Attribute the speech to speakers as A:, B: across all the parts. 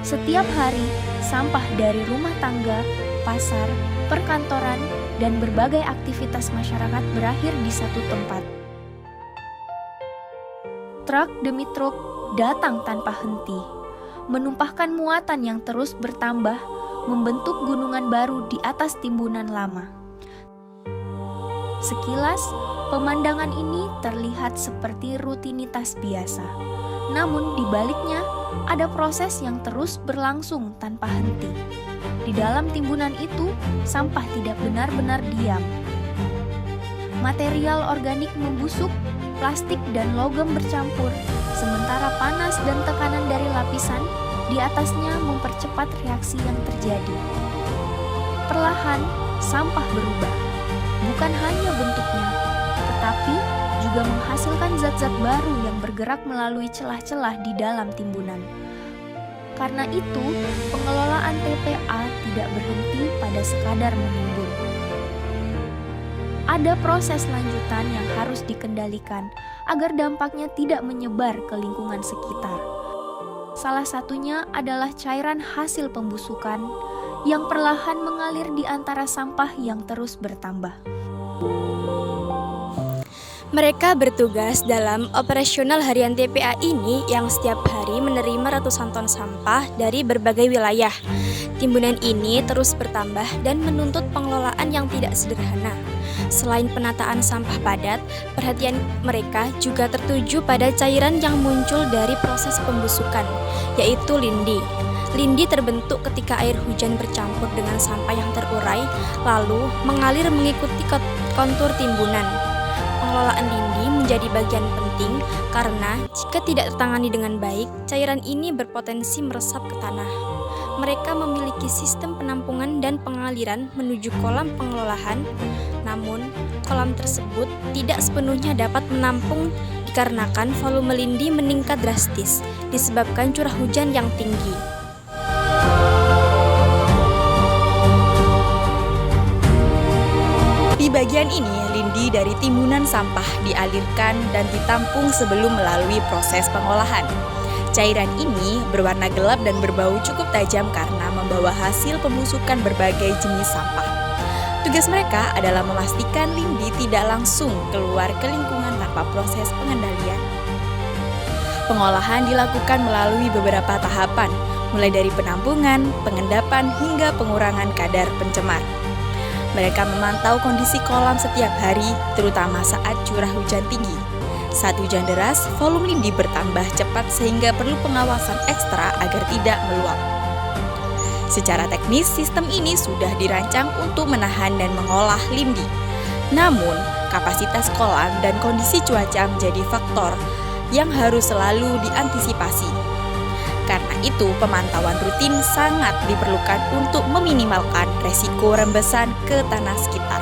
A: Setiap hari, sampah dari rumah tangga, pasar, perkantoran, dan berbagai aktivitas masyarakat berakhir di satu tempat. Truk demi truk datang tanpa henti, menumpahkan muatan yang terus bertambah, membentuk gunungan baru di atas timbunan lama. Sekilas, pemandangan ini terlihat seperti rutinitas biasa. Namun di baliknya, ada proses yang terus berlangsung tanpa henti. Di dalam timbunan itu, sampah tidak benar-benar diam. Material organik membusuk, plastik dan logam bercampur, sementara panas dan tekanan dari lapisan di atasnya mempercepat reaksi yang terjadi. Perlahan, sampah berubah. Bukan hanya bentuknya, tetapi juga menghasilkan zat-zat baru yang bergerak melalui celah-celah di dalam timbunan. Karena itu, pengelolaan TPA tidak berhenti pada sekadar menimbun. Ada proses lanjutan yang harus dikendalikan agar dampaknya tidak menyebar ke lingkungan sekitar. Salah satunya adalah cairan hasil pembusukan yang perlahan mengalir di antara sampah yang terus bertambah.
B: Mereka bertugas dalam operasional harian TPA ini yang setiap hari menerima ratusan ton sampah dari berbagai wilayah. Timbunan ini terus bertambah dan menuntut pengelolaan yang tidak sederhana. Selain penataan sampah padat, perhatian mereka juga tertuju pada cairan yang muncul dari proses pembusukan, yaitu lindi. Lindi terbentuk ketika air hujan bercampur dengan sampah yang terurai, lalu mengalir mengikuti kontur timbunan. Pengelolaan lindi menjadi bagian penting karena jika tidak tertangani dengan baik, cairan ini berpotensi meresap ke tanah. Mereka memiliki sistem penampungan dan pengaliran menuju kolam pengelolaan, namun kolam tersebut tidak sepenuhnya dapat menampung dikarenakan volume lindi meningkat drastis disebabkan curah hujan yang tinggi.
C: Di bagian ini, lindi dari timbunan sampah dialirkan dan ditampung sebelum melalui proses pengolahan. Cairan ini berwarna gelap dan berbau cukup tajam karena membawa hasil pembusukan berbagai jenis sampah. Tugas mereka adalah memastikan lindi tidak langsung keluar ke lingkungan tanpa proses pengendalian. Pengolahan dilakukan melalui beberapa tahapan, mulai dari penampungan, pengendapan, hingga pengurangan kadar pencemar. Mereka memantau kondisi kolam setiap hari, terutama saat curah hujan tinggi. Saat hujan deras, volume lindi bertambah cepat sehingga perlu pengawasan ekstra agar tidak meluap. Secara teknis, sistem ini sudah dirancang untuk menahan dan mengolah lindi. Namun, kapasitas kolam dan kondisi cuaca menjadi faktor yang harus selalu diantisipasi. Karena itu, pemantauan rutin sangat diperlukan untuk meminimalkan resiko rembesan ke tanah sekitar.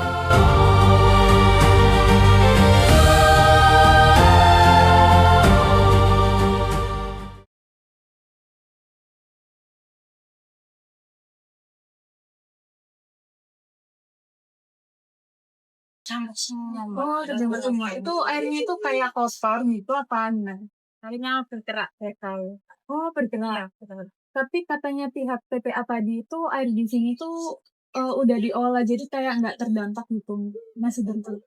D: Oh, terjemah semua. Itu airnya itu kayak kotor gitu apa gimana?
E: Airnya bergerak tahu.
D: Oh, bergerak.
E: Betul.
D: Tapi katanya pihak TPA tadi itu air di sini tuh udah diolah jadi kayak nggak terdampak gitu. Masih bentuk.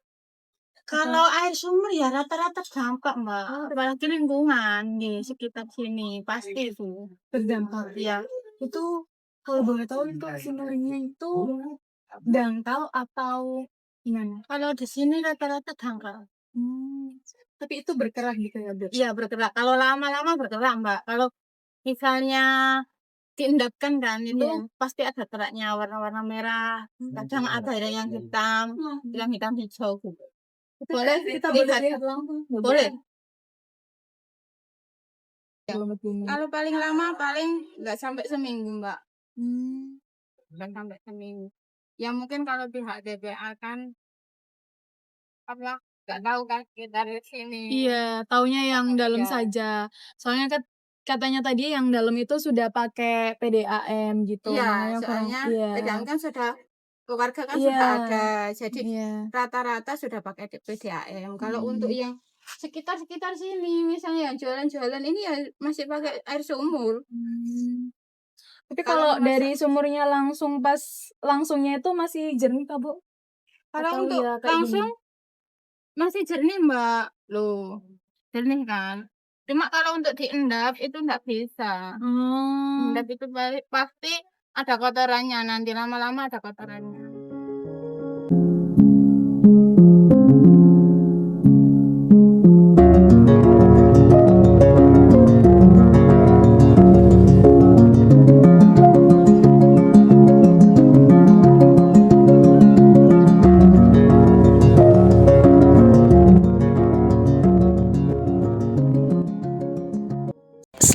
E: Kalau air sumber ya rata-rata dampak, Mbak. Apalagi lingkungan di sekitar sini pasti itu
D: Terdampak.
E: ya.
D: Itu kalau boleh tahu itu sumbernya itu dangkal atau gimana?
E: Kalau di sini rata-rata dangkal.
D: Tapi itu berkerak gitu ya, Dok?
E: Iya bergerak. Kalau lama-lama bergerak, Mbak. Kalau misalnya diendapkan kan itu
D: Iya.
E: pasti ada geraknya warna-warna merah. Kadang ada yang hitam, yang hitam hijau gitu. Boleh
D: kita
E: lihat.
D: boleh lihat langsung.
E: Boleh.
D: Selamat ini.
E: Kalau paling lama paling nggak sampai seminggu, Mbak.
D: Hmm.
E: Nggak sampai seminggu. Ya mungkin kalau pihak TPA kan apa nggak tahu kan kita dari sini.
D: Iya, taunya yang dalam
E: Iya.
D: saja. Soalnya katanya tadi yang dalam itu sudah pakai PDAM gitu.
E: Iya,
D: Makanya
E: soalnya
D: iya.
E: PDAM kan sudah keluarga kan
D: Iya.
E: sudah ada. Jadi
D: Iya.
E: rata-rata sudah pakai PDAM. Kalau untuk
D: Hmm.
E: yang sekitar sini misalnya yang jualan-jualan ini ya masih pakai air sumur.
D: Hmm. Tapi
E: Kalau
D: kalau dari sumurnya langsungnya itu masih jernih Kak, Bu?
E: Kalau
D: Atau
E: untuk
D: ya kayak
E: langsung
D: gini?
E: masih jernih, Mbak. Loh, jernih kan? Cuma kalau untuk diendap itu nggak bisa.
D: Oh.
E: Endap itu pasti ada kotorannya, nanti lama-lama ada kotorannya.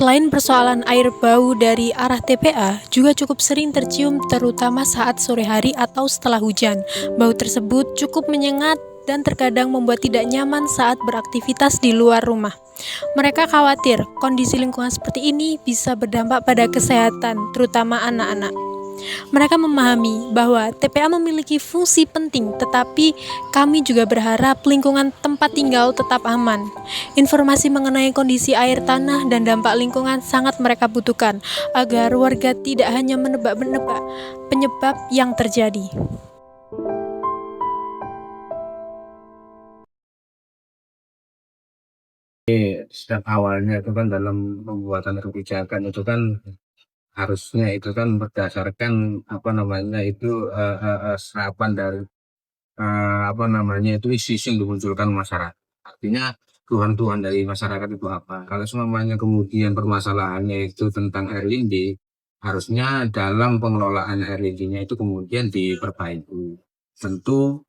F: Selain persoalan air bau dari arah TPA, juga cukup sering tercium terutama saat sore hari atau setelah hujan. Bau tersebut cukup menyengat dan terkadang membuat tidak nyaman saat beraktivitas di luar rumah. Mereka khawatir kondisi lingkungan seperti ini bisa berdampak pada kesehatan, terutama anak-anak. Mereka memahami bahwa TPA memiliki fungsi penting, tetapi kami juga berharap lingkungan tempat tinggal tetap aman. Informasi mengenai kondisi air tanah dan dampak lingkungan sangat mereka butuhkan, agar warga tidak hanya menebak-nebak penyebab yang terjadi.
G: Sejak awalnya itu kan dalam pembuatan kebijakan itu kan harusnya itu kan berdasarkan apa namanya itu serapan dari apa namanya itu isu-isu yang dimunculkan masyarakat. Artinya keluhan-keluhan dari masyarakat itu apa? Kalau semuanya kemudian permasalahannya itu tentang air lindi, harusnya dalam pengelolaan air lindinya itu kemudian diperbaiki. Tentu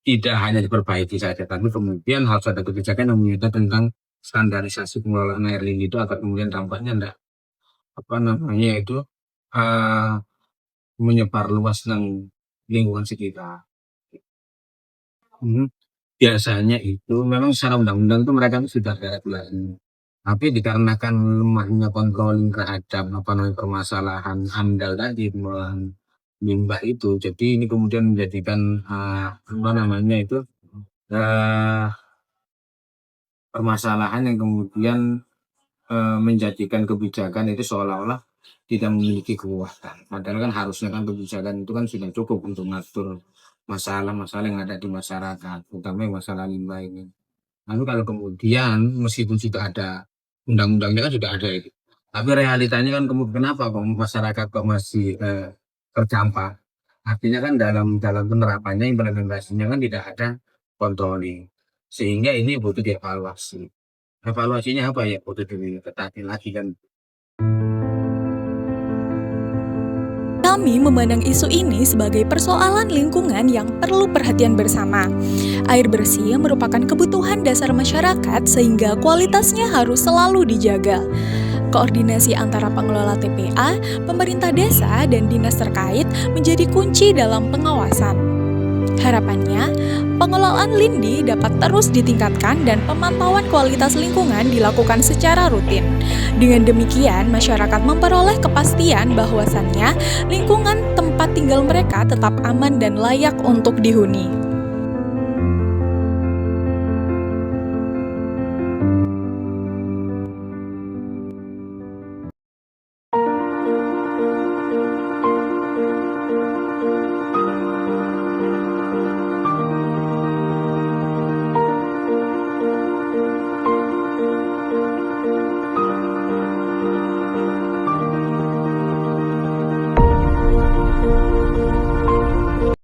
G: tidak hanya diperbaiki saja, tapi kemudian harus ada kebijakan yang menyita tentang standarisasi pengelolaan air lindi itu agar kemudian dampaknya enggak apa namanya itu menyebar luas ng lingkungan sekitar. Biasanya itu memang secara undang-undang itu mereka itu sudah ada regulasi. Tapi dikarenakan lemahnya controlling terhadap apa namanya permasalahan AMDAL tadi limbah itu, jadi ini kemudian menjadikan apa namanya itu permasalahan yang kemudian menjadikan kebijakan itu seolah-olah tidak memiliki kekuatan. Padahal kan harusnya kan kebijakan itu kan sudah cukup untuk mengatur masalah-masalah yang ada di masyarakat, terutama masalah limbah ini. Lalu kalau kemudian meskipun sudah ada undang-undangnya kan sudah ada itu, tapi realitanya kan kenapa kok masyarakat kok masih terdampak? Artinya kan dalam penerapannya, implementasinya kan tidak ada controlling, sehingga ini butuh dievaluasi. Evaluasinya apa ya? Butuh diketatin lagi kan.
C: Kami memandang isu ini sebagai persoalan lingkungan yang perlu perhatian bersama. Air bersih merupakan kebutuhan dasar masyarakat sehingga kualitasnya harus selalu dijaga. Koordinasi antara pengelola TPA, pemerintah desa, dan dinas terkait menjadi kunci dalam pengawasan. Harapannya, pengelolaan lindi dapat terus ditingkatkan dan pemantauan kualitas lingkungan dilakukan secara rutin. Dengan demikian, masyarakat memperoleh kepastian bahwasannya lingkungan tempat tinggal mereka tetap aman dan layak untuk dihuni.